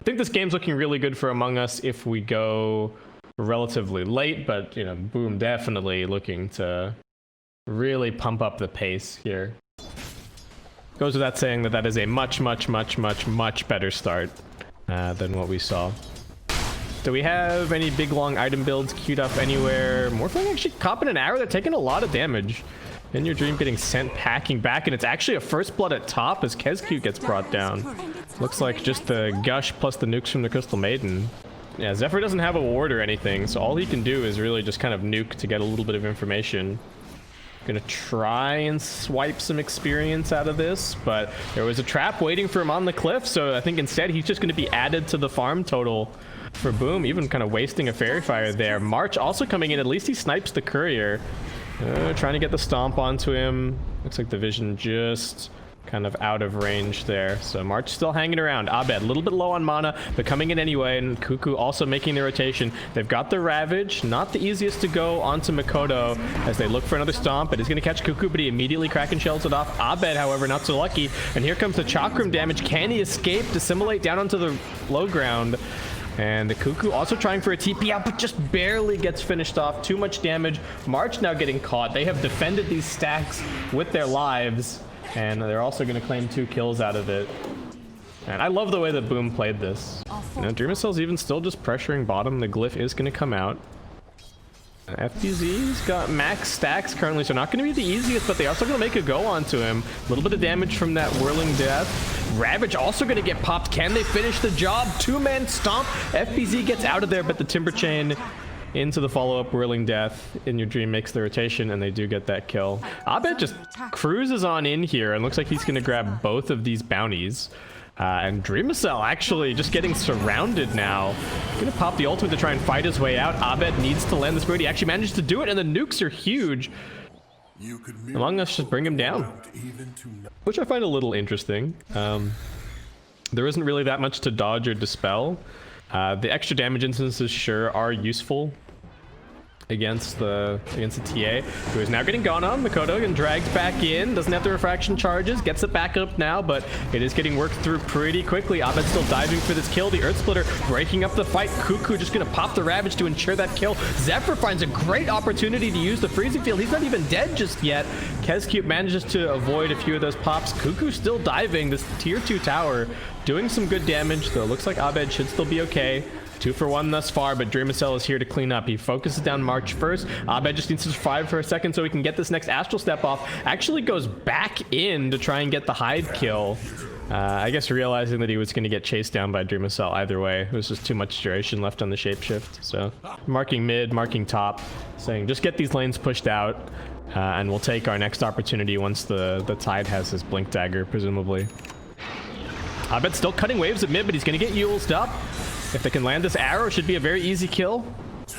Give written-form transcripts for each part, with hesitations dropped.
think this game's looking really good for Among Us if we go relatively late, but, you know, Boom definitely looking to really pump up the pace here. Goes without saying that that is a much better start than what we saw. Do we have any big long item builds queued up anywhere? Morphling actually copping an arrow. They're taking a lot of damage. In Your Dream getting sent packing back, and it's actually a first blood at top as Kezcute gets brought down. Looks like just the Gush plus the nukes from the Crystal Maiden. Yeah, Zephyr doesn't have a ward or anything, so all he can do is really just kind of nuke to get a little bit of information. Gonna try and swipe some experience out of this, but there was a trap waiting for him on the cliff, so I think instead he's just gonna be added to the farm total for Boom, even kind of wasting a Fairy Fire there. March also coming in, at least he snipes the Courier. Trying to get the stomp onto him. Looks like the vision just kind of out of range there. So March still hanging around. Abed a little bit low on mana, but coming in anyway, and Cuckoo also making the rotation. They've got the Ravage, not the easiest to go onto Mikoto as they look for another stomp. It is going to catch Cuckoo, but he immediately Kraken shells it off. Abed, however, not so lucky. And here comes the Chakram damage. Can he escape, dissimulate down onto the low ground? And the Cuckoo also trying for a TP out, but just barely gets finished off. Too much damage. March now getting caught. They have defended these stacks with their lives, and they're also going to claim 2 kills out of it. And I love the way that Boom played this. You know, Dreamcell's even still just pressuring bottom. The Glyph is going to come out. FTZ's got max stacks currently, so not going to be the easiest, but they also going to make a go onto him. A little bit of damage from that Whirling Death. Ravage also going to get popped. Can they finish the job? 2-man stomp. FBZ gets out of there, but the Timber Chain into the follow-up Whirling Death. In Your Dream makes the rotation, and they do get that kill. Abed just cruises on in here, and looks like he's going to grab both of these bounties. And Dreamcell actually just getting surrounded now. Gonna pop the ultimate to try and fight his way out. Abed needs to land this bird. He actually managed to do it, and the nukes are huge. Among Us just bring him down, which I find a little interesting. There isn't really that much to dodge or dispel. The extra damage instances sure are useful against the TA, who is now getting gone on. Mikoto getting dragged back in, doesn't have the refraction charges, gets it back up now, but it is getting worked through pretty quickly. Abed still diving for this kill. The Earth Splitter breaking up the fight. Cuckoo just gonna pop the Ravage to ensure that kill. Zephyr finds a great opportunity to use the freezing field. He's not even dead just yet. Kezcute manages to avoid a few of those pops. Cuckoo still diving. This tier 2 tower doing some good damage, though. Looks like Abed should still be okay. 2 for 1 thus far, but Dreamcell is here to clean up. He focuses down March first. Abed just needs to survive for a second so he can get this next Astral Step off. Actually goes back in to try and get the hide kill. I guess realizing that he was going to get chased down by Dreamcell either way. It was just too much duration left on the shapeshift. So marking mid, marking top, saying just get these lanes pushed out, and we'll take our next opportunity once the Tide has his Blink Dagger, presumably. Abed still cutting waves at mid, but he's going to get Yulesed up. If they can land this arrow, it should be a very easy kill.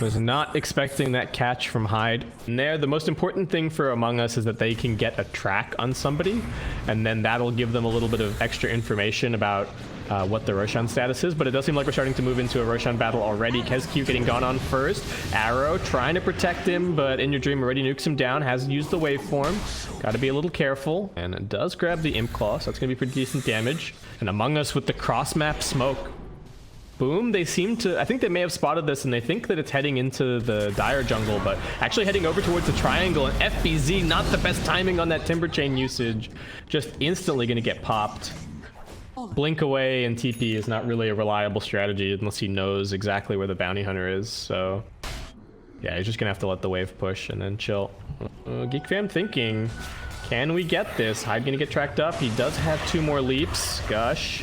Was not expecting that catch from Hyde. And there, the most important thing for Among Us is that they can get a track on somebody, and then that'll give them a little bit of extra information about what the Roshan status is. But it does seem like we're starting to move into a Roshan battle already. Kezcute getting gone on first. Arrow trying to protect him, but In Your Dream already nukes him down. Has used the waveform. Got to be a little careful. And it does grab the Imp Claw, so that's going to be pretty decent damage. And Among Us with the cross-map smoke. Boom, they seem to, I think they may have spotted this and they think that it's heading into the Dire jungle, but actually heading over towards the triangle, and FBZ, not the best timing on that Timber Chain usage. Just instantly going to get popped. Blink away and TP is not really a reliable strategy unless he knows exactly where the Bounty Hunter is, so yeah, he's just going to have to let the wave push and then chill. Geek Fam thinking, can we get this? Hyde going to get tracked up. He does have 2 more leaps. Gush.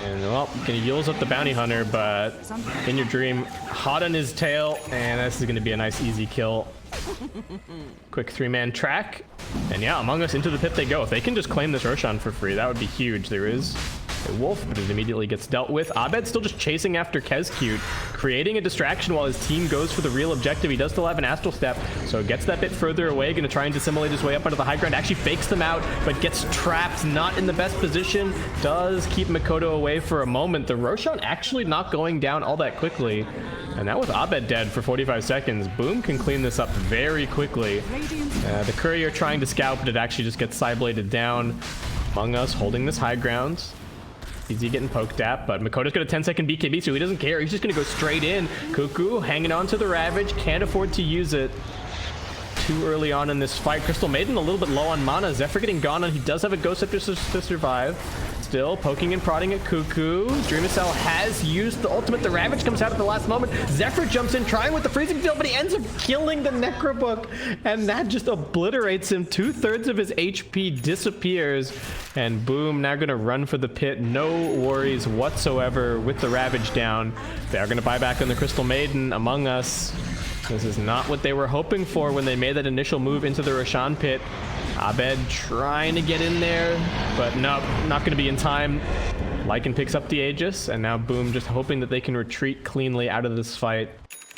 And well, gonna Yules up the Bounty Hunter, but In Your Dream hot on his tail, and this is gonna be a nice easy kill. Quick 3-man track, and yeah, Among Us into the pit they go. If they can just claim this Roshan for free, that would be huge. There is a wolf, but it immediately gets dealt with. Abed still just chasing after Kezcute, creating a distraction while his team goes for the real objective. He does still have an Astral Step, so gets that bit further away, gonna try and dissimulate his way up onto the high ground. Actually fakes them out, but gets trapped, not in the best position. Does keep Mikoto away for a moment. The Roshan actually not going down all that quickly. And now with Abed dead for 45 seconds, Boom can clean this up very quickly. The Courier trying to scout, but it actually just gets side-bladed down. Among Us holding this high ground. FPZ getting poked at, but Makoto's got a 10-second BKB, so he doesn't care. He's just going to go straight in. Cuckoo hanging on to the Ravage. Can't afford to use it too early on in this fight. Crystal Maiden a little bit low on mana. Zephyr getting gone, and he does have a Ghost Scepter to survive. Still poking and prodding at Cuckoo. Dreamcell has used the ultimate. The Ravage comes out at the last moment. Zephyr jumps in, trying with the freezing field, but he ends up killing the Necrobook, and that just obliterates him. 2/3 of his HP disappears, and boom, now gonna run for the pit. No worries whatsoever with the Ravage down. They are gonna buy back on the Crystal Maiden. Among Us, this is not what they were hoping for when they made that initial move into the Roshan pit. Abed trying to get in there, but no, not going to be in time. Lycan picks up the Aegis, and now Boom just hoping that they can retreat cleanly out of this fight.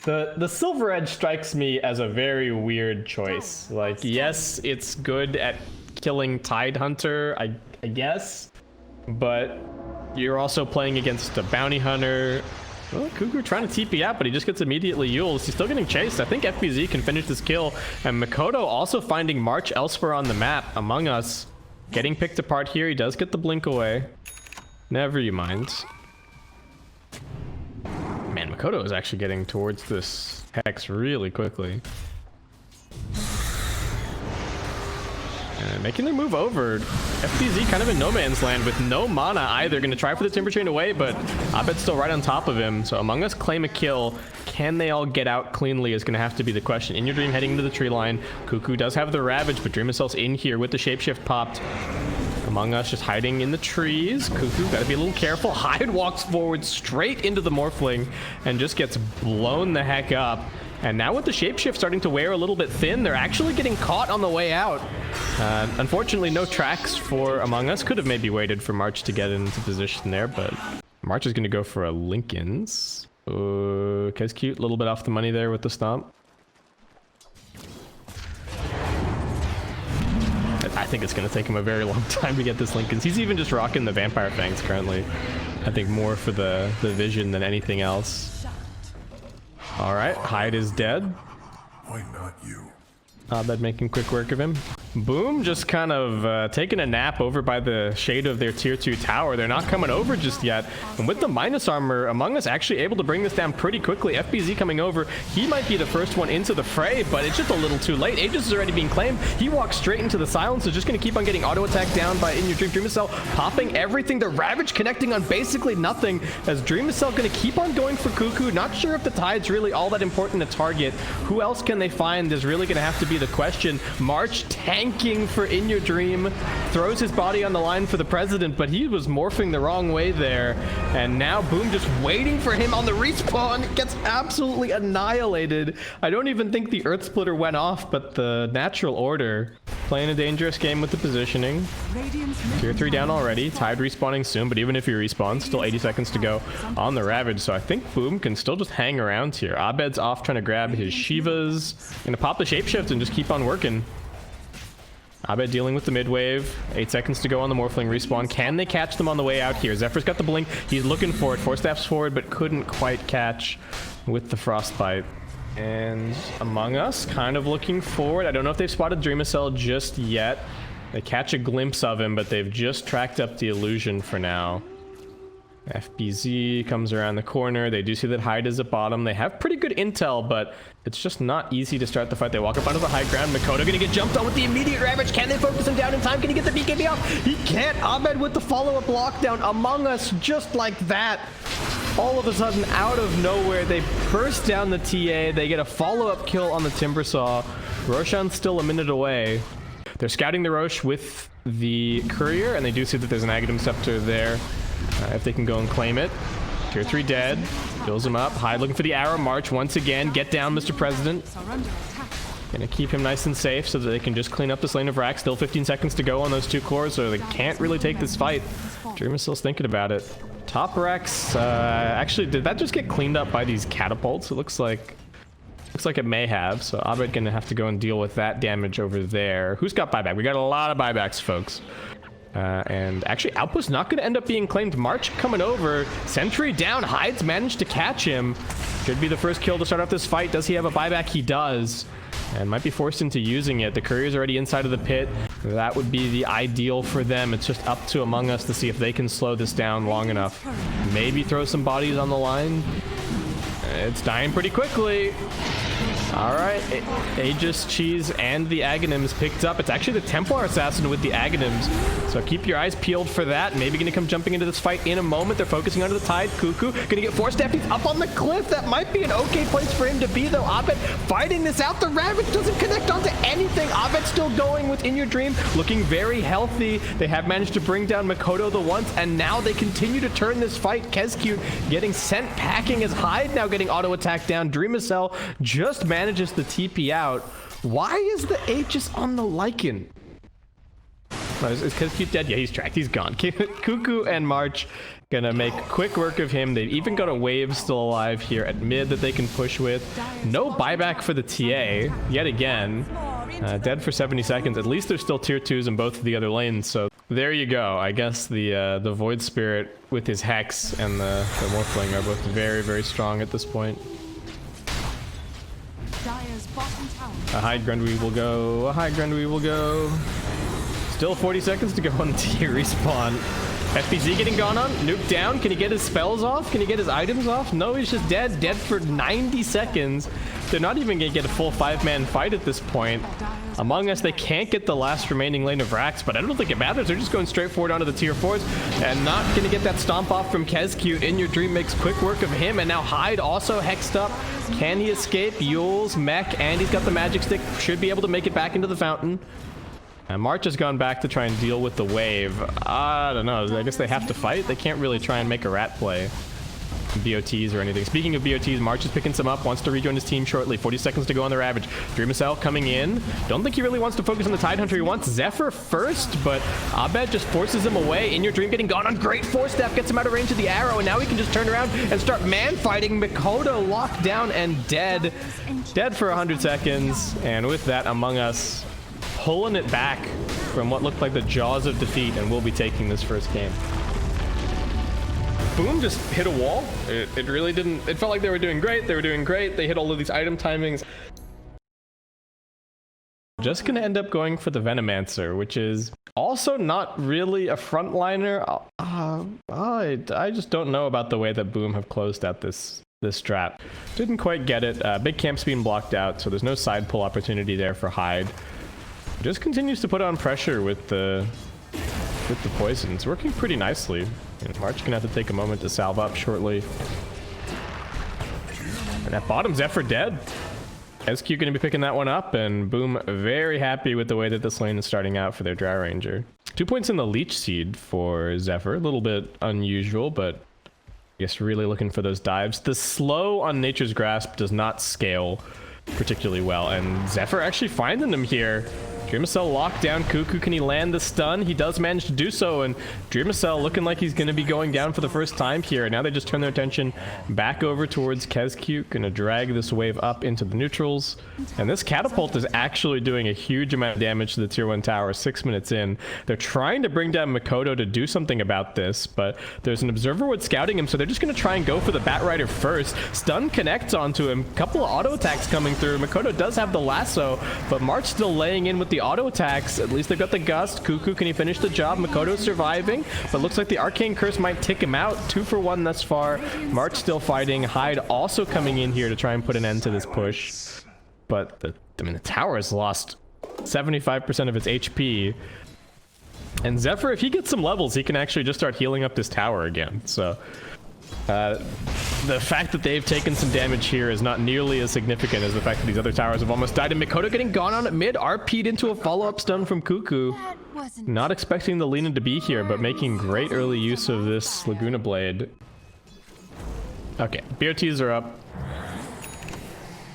The Silver Edge strikes me as a very weird choice. Like, yes, it's good at killing Tide Hunter, I guess, but you're also playing against a Bounty Hunter. Well, Cuckoo trying to TP out, but he just gets immediately Yules. He's still getting chased. I think FBZ can finish this kill. And Makoto also finding March elsewhere on the map. Among Us getting picked apart here. He does get the blink away. Never you mind. Man, Makoto is actually getting towards this Hex really quickly. And making their move over. FBZ kind of in no man's land with no mana either. Going to try for the Timber Chain away, but Abed's still right on top of him. So Among Us claim a kill. Can they all get out cleanly is going to have to be the question. In Your Dream heading into the tree line. Cuckoo does have the Ravage, but Dream Assault's in here with the Shapeshift popped. Among Us just hiding in the trees. Cuckoo got to be a little careful. Hyde walks forward straight into the Morphling and just gets blown the heck up. And now with the Shapeshift starting to wear a little bit thin, they're actually getting caught on the way out. Unfortunately, no tracks for Among Us. Could have maybe waited for March to get into position there, but March is going to go for a Lincoln's. Kez cute, a little bit off the money there with the stomp. I think it's going to take him a very long time to get this Lincoln's. He's even just rocking the Vampire Fangs currently. I think more for the vision than anything else. All right, Hyde is dead. Why not you? Abed making quick work of him. Boom, just kind of taking a nap over by the shade of their tier 2 tower. They're not coming over just yet. And with the minus armor, Among Us actually able to bring this down pretty quickly. FBZ coming over. He might be the first one into the fray, but it's just a little too late. Aegis is already being claimed. He walks straight into the silence. So just going to keep on getting auto attacked down by In Your Dream. Dreamcell popping everything. The Ravage connecting on basically nothing as Dreamcell going to keep on going for Cuckoo. Not sure if the Tide's really all that important to target. Who else can they find is really going to have to be the question. March tanking for In Your Dream, throws his body on the line for the President, but he was morphing the wrong way there. And now Boom just waiting for him on the respawn. Gets absolutely annihilated. I don't even think the Earth Splitter went off, but the Natural Order playing a dangerous game with the positioning. Tier 3 down already. Tide respawning soon, but even if he respawns, still 80 seconds to go on the Ravage. So I think Boom can still just hang around here. Abed's off trying to grab his Shivas. Gonna pop the Shapeshift and just keep on working. Abed dealing with the mid wave. 8 seconds to go on the Morphling respawn. Can they catch them on the way out here? Zephyr's got the blink. He's looking for it. 4 steps forward, but couldn't quite catch with the Frostbite. And Among Us kind of looking forward. I don't know if they've spotted Dreamcell just yet. They catch a glimpse of him, but they've just tracked up the illusion for now. FBZ comes around the corner. They do see that Hyde is at bottom. They have pretty good intel, but it's just not easy to start the fight. They walk up onto the high ground. Makoto gonna get jumped on with the immediate Ravage. Can they focus him down in time? Can he get the BKB off? He can't. Abed with the follow-up lockdown. Among Us just like that. All of a sudden, out of nowhere, they burst down the TA. They get a follow-up kill on the Timbersaw. Roshan's still a minute away. They're scouting the Rosh with the Courier, and they do see that there's an Aghanim Scepter there. If they can go and claim it. Tier 3 dead. Fills him up. Hyde looking for the arrow. March once again. Get down, Mr. President. Gonna keep him nice and safe so that they can just clean up this lane of rack. Still 15 seconds to go on those 2 cores, so they can't really take this fight. Dreamer's still thinking about it. Top racks. Actually, did that just get cleaned up by these catapults? It looks like it may have. So Abed gonna have to go and deal with that damage over there. Who's got buyback? We got a lot of buybacks, folks. And actually, Outpost not going to end up being claimed. March coming over. Sentry down. Hyde's managed to catch him. Should be the first kill to start off this fight. Does he have a buyback? He does. and might be forced into using it. The courier's already inside of the pit. That would be the ideal for them. It's just up to Among Us to see if they can slow this down long enough. Maybe throw some bodies on the line. It's dying pretty quickly. All right, Aegis, Cheese, and the Aghanims picked up. It's actually the Templar Assassin with the Aghanims, so keep your eyes peeled for that. Maybe gonna come jumping into this fight in a moment. They're focusing onto the Tide. Cuckoo gonna get forced stepped. He's up on the cliff. That might be an okay place for him to be, though. Abed fighting this out. The Ravage doesn't connect onto anything. Abed still going with In Your Dream, looking very healthy. They have managed to bring down Makoto the once, and now they continue to turn this fight. Kezcute getting sent packing as Hyde now getting auto attack down. Dreamacell just manages the TP out. Why is the Aegis on the Lycan? Oh, is Kezcute dead? Yeah, he's tracked. He's gone. Cuckoo and March gonna make quick work of him. They've even got a wave still alive here at mid that they can push with. No buyback for the TA yet again. Dead for 70 seconds. At least there's still tier 2s in both of the other lanes, so there you go. I guess the Void Spirit with his Hex and the Morphling are both very, very strong at this point. A Hyde Grundy will go. A Hyde Grundy will go. Still 40 seconds to go on the tier respawn. FPZ getting gone on. Nuke down. Can he get his spells off? Can he get his items off? No, he's just dead. Dead for 90 seconds. They're not even going to get a full 5-man fight at this point. Among Us, they can't get the last remaining lane of racks, but I don't think it matters. They're just going straight forward onto the tier 4s and not going to get that stomp off from Kezcute. In Your Dream makes quick work of him, and now Hyde also hexed up. Can he escape? Yules, Mech, and he's got the magic stick. Should be able to make it back into the fountain. And March has gone back to try and deal with the wave. I don't know. I guess they have to fight. They can't really try and make a rat play. BOTs or anything. Speaking of BOTs, March is picking some up, wants to rejoin his team shortly. 40 seconds to go on the Ravage. Dreamacell coming in. Don't think he really wants to focus on the Tidehunter. He wants Zephyr first, but Abed just forces him away. In Your Dream getting gone on great force step, gets him out of range of the arrow, and now he can just turn around and start man fighting. Makoto locked down and dead. Dead for 100 seconds, and with that, Among Us pulling it back from what looked like the jaws of defeat, and we'll be taking this first game. Boom just hit a wall. It really didn't. It felt like they were doing great. They were doing great. They hit all of these item timings. Just gonna end up going for the Venomancer, which is also not really a frontliner. I just don't know about the way that Boom have closed out this strat. Didn't quite get it. Big camp's being blocked out, so there's no side pull opportunity there for Hyde. Just continues to put on pressure with the poison. It's working pretty nicely. And March gonna have to take a moment to salve up shortly. And at bottom, Zephyr dead. SQ gonna be picking that one up, and Boom very happy with the way that this lane is starting out for their Dry Ranger. 2 points in the Leech Seed for Zephyr. A little bit unusual, but I guess really looking for those dives. The slow on Nature's Grasp does not scale particularly well, and Zephyr actually finding them here. Dreamacell locked down Cuckoo. Can he land the stun? He does manage to do so, and Dreamacell looking like he's going to be going down for the first time here. Now they just turn their attention back over towards Kezcute. Going to drag this wave up into the neutrals. And this catapult is actually doing a huge amount of damage to the tier 1 tower 6 minutes in. They're trying to bring down Makoto to do something about this, but there's an Observer Wood scouting him, so they're just going to try and go for the Batrider first. Stun connects onto him. Couple of auto attacks coming through. Makoto does have the lasso, but March still laying in with the auto attacks. At least they've got the Gust. Cuckoo, can he finish the job? Makoto's surviving, but looks like the Arcane Curse might tick him out. 2 for 1 thus far. March still fighting. Hyde also coming in here to try and put an end to this push. But the tower has lost 75% of its HP. And Zephyr, if he gets some levels, he can actually just start healing up this tower again. So the fact that they've taken some damage here is not nearly as significant as the fact that these other towers have almost died. And Makoto getting gone on at mid, RP'd into a follow-up stun from Cuckoo. Not expecting the Lina to be here, but making great early use of this Laguna Blade. Okay, BOTs are up.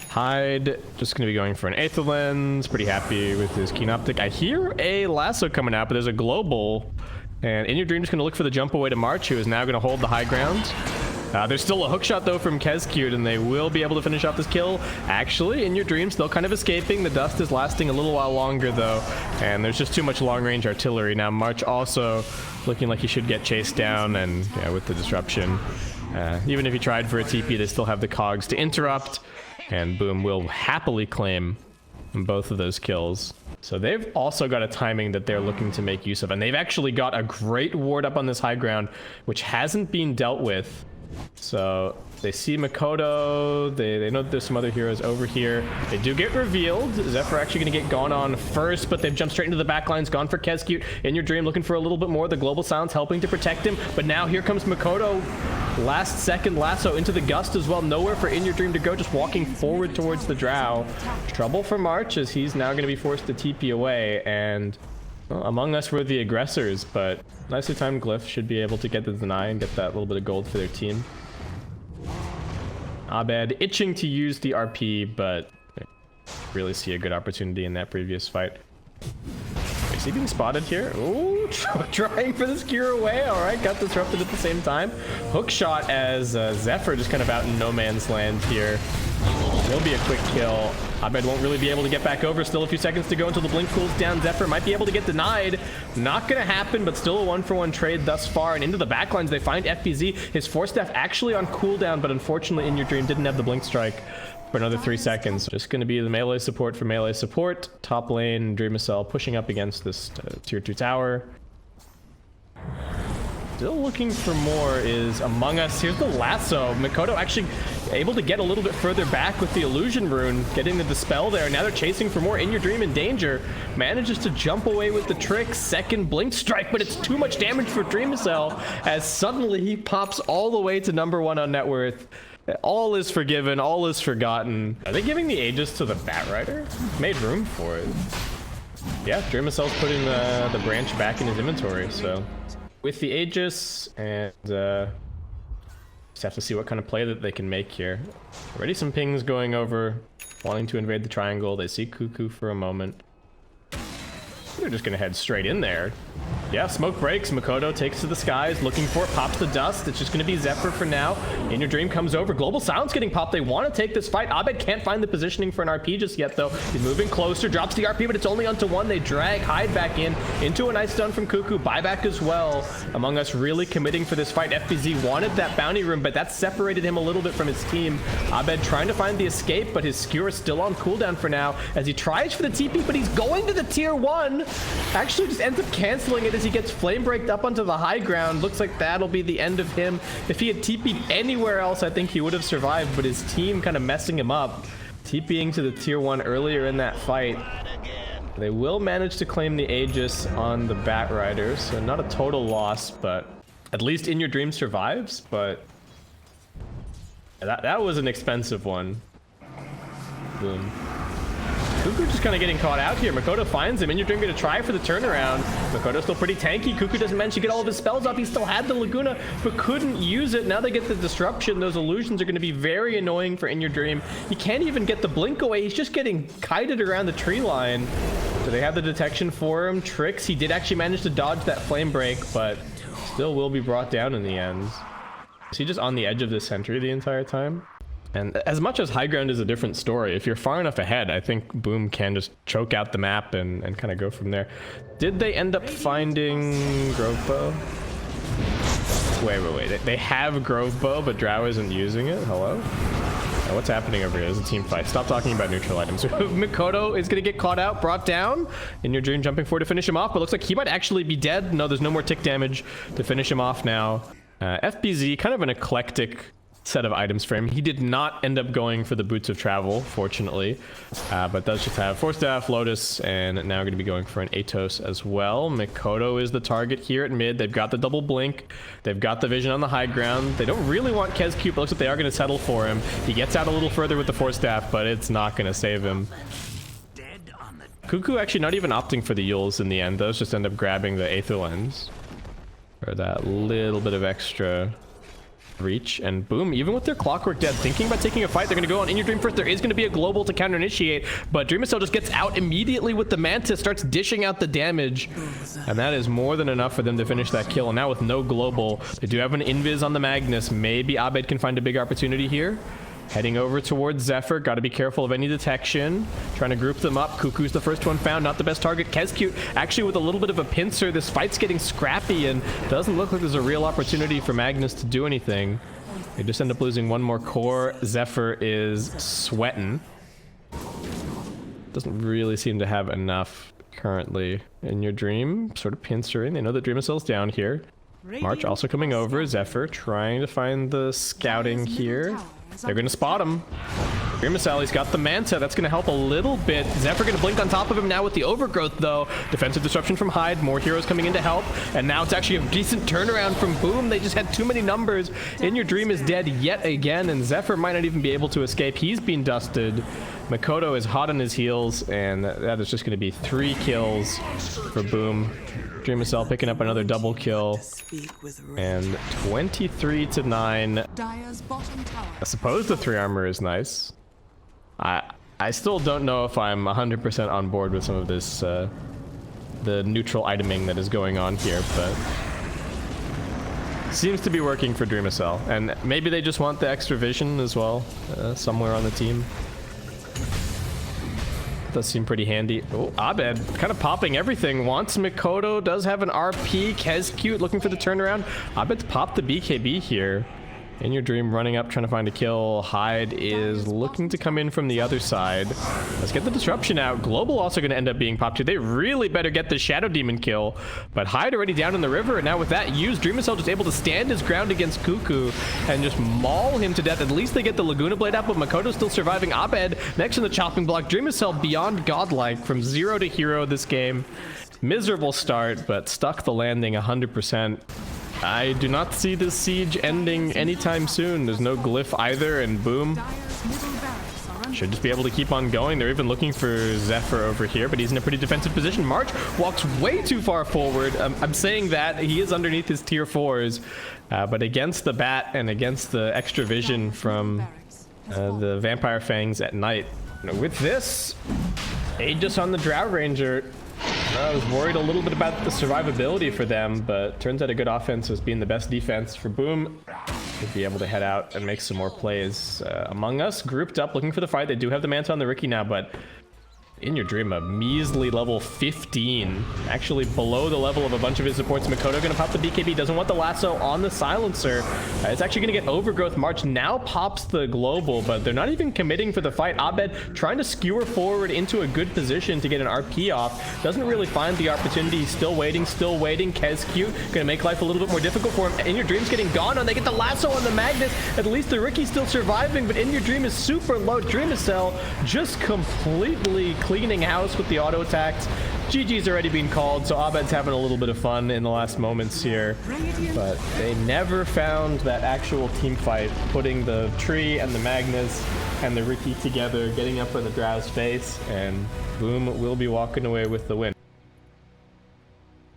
Hyde just going to be going for an Aether Lens. Pretty happy with his Keen Optic. I hear a lasso coming out, but there's a global. And In Your Dream is going to look for the jump away to March, who is now going to hold the high ground. There's still a hookshot though from Kezcute, and they will be able to finish off this kill. Actually, In Your Dream still kind of escaping. The dust is lasting a little while longer though, and there's just too much long-range artillery. Now March also looking like he should get chased down, and yeah, with the disruption. Even if he tried for a TP, they still have the cogs to interrupt, and Boom will happily claim in both of those kills. So they've also got a timing that they're looking to make use of, and they've actually got a great ward up on this high ground, which hasn't been dealt with. So they see Makoto, they know that there's some other heroes over here. They do get revealed. Zephyr actually going to get gone on first, but they've jumped straight into the back lines, gone for Kezcute. In Your Dream looking for a little bit more. The global silence helping to protect him, but now here comes Makoto. Last second lasso into the gust as well. Nowhere for In Your Dream to go, just walking forward towards the drow. Trouble for March as he's now going to be forced to TP away, and well, Among Us were the aggressors, but nicely timed Glyph should be able to get the deny and get that little bit of gold for their team. Abed itching to use the RP, but really see a good opportunity in that previous fight. Is he being spotted here? Ooh, trying for the skewer away. All right, got disrupted at the same time. Hook shot as Zephyr just kind of out in no man's land here. Will be a quick kill. Abed won't really be able to get back over. Still a few seconds to go until the blink cools down. Zephyr might be able to get denied. Not gonna happen, but still a 1-for-1 trade thus far. And into the backlines, they find FBZ. His Force Staff actually on cooldown, but unfortunately In Your Dream didn't have the blink strike for another 3 seconds. Just gonna be the melee support for melee support. Top lane, Dreamacell pushing up against this tier 2 tower. Still looking for more is Among Us. Here's the lasso. Makoto actually able to get a little bit further back with the illusion rune, getting the dispel there. Now they're chasing for more. In Your Dream in danger. Manages to jump away with the trick. Second blink strike, but it's too much damage for Dreamacell as suddenly he pops all the way to #1 on net worth. All is forgiven, all is forgotten. Are they giving the Aegis to the Batrider? Made room for it. Yeah, Dreamacell's putting the branch back in his inventory, so with the Aegis, and just have to see what kind of play that they can make here. Already some pings going over, wanting to invade the triangle. They see Cuckoo for a moment. They're just gonna head straight in there. Yeah, smoke breaks. Makoto takes to the skies, looking for it, pops the dust. It's just gonna be Zephyr for now. In Your Dream comes over. Global silence getting popped. They want to take this fight. Abed can't find the positioning for an RP just yet, though. He's moving closer, drops the RP, but it's only onto 1. They drag Hyde back in into a nice stun from Cuckoo. Buyback as well. Among Us really committing for this fight. FBZ wanted that bounty room, but that separated him a little bit from his team. Abed trying to find the escape, but his skewer is still on cooldown for now as he tries for the TP, but he's going to the tier 1. Actually just ends up canceling it as he gets flame breaked up onto the high ground. Looks like that'll be the end of him. If he had TP'd anywhere else, I think he would have survived, but his team kind of messing him up. TPing to the tier 1 earlier in that fight. They will manage to claim the Aegis on the Batrider, so not a total loss, but at least In Your Dream survives. But that was an expensive one. Boom. Cuckoo just kind of getting caught out here. Makoto finds him. In Your Dream gonna try for the turnaround. Makoto's still pretty tanky. Cuckoo doesn't manage to get all of his spells up. He still had the Laguna, but couldn't use it. Now they get the disruption. Those illusions are gonna be very annoying for In Your Dream. He can't even get the blink away. He's just getting kited around the tree line. So they have the detection for him. Tricks. He did actually manage to dodge that flame break, but still will be brought down in the end. Is he just on the edge of this sentry the entire time? And as much as high ground is a different story, if you're far enough ahead, I think Boom can just choke out the map and kind of go from there. Did they end up finding Grove Bow? Wait. They have Grove Bow, but Drow isn't using it? Hello? Now, what's happening over here? There's a team fight. Stop talking about neutral items. Makoto is going to get caught out, brought down. In Your Dream jumping forward to finish him off, but looks like he might actually be dead. No, there's no more tick damage to finish him off now. FBZ, kind of an eclectic set of items for him. He did not end up going for the Boots of Travel, fortunately, but does just have Force Staff, Lotus, and now going to be going for an Atos as well. Makoto is the target here at mid. They've got the double blink. They've got the vision on the high ground. They don't really want Kezcute, but looks like they are going to settle for him. He gets out a little further with the Force Staff, but it's not going to save him. Cuckoo actually not even opting for the Yules in the end. Those just end up grabbing the Aether Lens for that little bit of extra reach, and boom, even with their Clockwork dead, thinking about taking a fight, they're going to go on In Your Dream first. There is going to be a global to counter initiate, but Dreamacell just gets out immediately with the Mantis, starts dishing out the damage, and that is more than enough for them to finish that kill. And now with no global, they do have an invis on the Magnus. Maybe Abed can find a big opportunity here. Heading over towards Zephyr. Got to be careful of any detection. Trying to group them up. Cuckoo's the first one found. Not the best target. Kezcute actually with a little bit of a pincer. This fight's getting scrappy and doesn't look like there's a real opportunity for Magnus to do anything. They just end up losing one more core. Zephyr is sweating. doesn't really seem to have enough currently. In your dream, sort of pincering. They know that Dreamicell's down here. March also coming over. Zephyr trying to find the scouting here. They're going to spot him. Dreamicell, he's got the Manta. That's going to help a little bit. Zephyr going to blink on top of him now with the Overgrowth, though. Defensive disruption from Hyde. More heroes coming in to help. And now it's actually a decent turnaround from Boom. They just had too many numbers. In Your Dream is dead yet again, and Zephyr might not even be able to escape. He's been dusted. Makoto is hot on his heels, and that is just going to be 3 kills for Boom. Dreamicell picking up another double kill, and 23-9. I suppose the 3 armor is nice. I still don't know if I'm 100% on board with some of this, the neutral iteming that is going on here, but seems to be working for Dreamicell, and maybe they just want the extra vision as well, somewhere on the team. Does seem pretty handy. Oh, Abed kind of popping everything. Wants Makoto, does have an RP. Kezcute looking for the turnaround. Abed's popped the BKB here. In Your Dream running up, trying to find a kill. Hyde is looking to come in from the other side. Let's get the disruption out. Global also going to end up being popped too. They really better get the Shadow Demon kill. But Hyde already down in the river, and now with that used, Dreamicell just able to stand his ground against Cuckoo and just maul him to death. At least they get the Laguna Blade out, but Makoto's still surviving. Abed next in the chopping block. Dreamicell beyond godlike from 0 to hero this game. Miserable start, but stuck the landing 100%. I do not see this siege ending anytime soon. There's no glyph either, and Boom should just be able to keep on going. They're even looking for Zephyr over here, but he's in a pretty defensive position. March walks way too far forward. I'm saying that. He is underneath his tier 4s, but against the Bat and against the extra vision from the Vampire Fangs at night. With this, Aegis on the Drow Ranger. I was worried a little bit about the survivability for them, but turns out a good offense was being the best defense for Boom. Should be able to head out and make some more plays. Among Us grouped up looking for the fight. They do have the Manta on the Riki now, but In Your Dream, a measly level 15. Actually below the level of a bunch of his supports. Makoto gonna pop the BKB, doesn't want the lasso on the silencer. It's actually gonna get Overgrowth. March now pops the global, but they're not even committing for the fight. Abed trying to skewer forward into a good position to get an RP off. Doesn't really find the opportunity. Still waiting, still waiting. Kezcute gonna make life a little bit more difficult for him. In Your Dream's getting gone on. They get the lasso on the Magnus. At least the Riki's still surviving, but In Your Dream is super low. Dreamicell just completely cleaning house with the auto attacks. GG's already been called, so Abed's having a little bit of fun in the last moments here. But they never found that actual team fight, putting the tree and the Magnus and the Riki together, getting up in the Drow's face, and Boom will be walking away with the win.